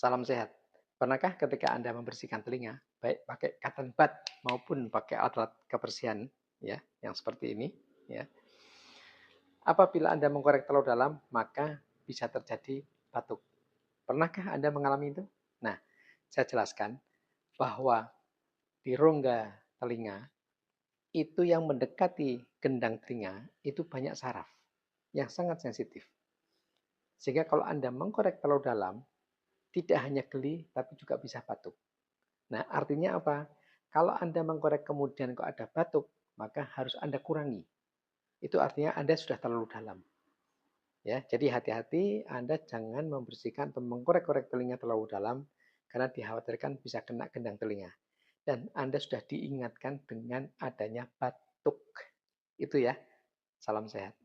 Salam sehat. Pernahkah ketika Anda membersihkan telinga, baik pakai cotton bud maupun pakai alat kebersihan ya, yang seperti ini ya. Apabila Anda mengkorek terlalu dalam, maka bisa terjadi batuk. Pernahkah Anda mengalami itu? Nah, saya jelaskan bahwa di rongga telinga itu yang mendekati gendang telinga itu banyak saraf yang sangat sensitif. Sehingga kalau Anda mengkorek terlalu dalam, tidak hanya geli, tapi juga bisa batuk. Nah, artinya apa? Kalau Anda mengkorek kemudian kok ada batuk, maka harus Anda kurangi. Itu artinya Anda sudah terlalu dalam. Ya, jadi hati-hati Anda jangan membersihkan atau mengkorek-korek telinga terlalu dalam karena dikhawatirkan bisa kena gendang telinga. Dan Anda sudah diingatkan dengan adanya batuk. Itu ya. Salam sehat.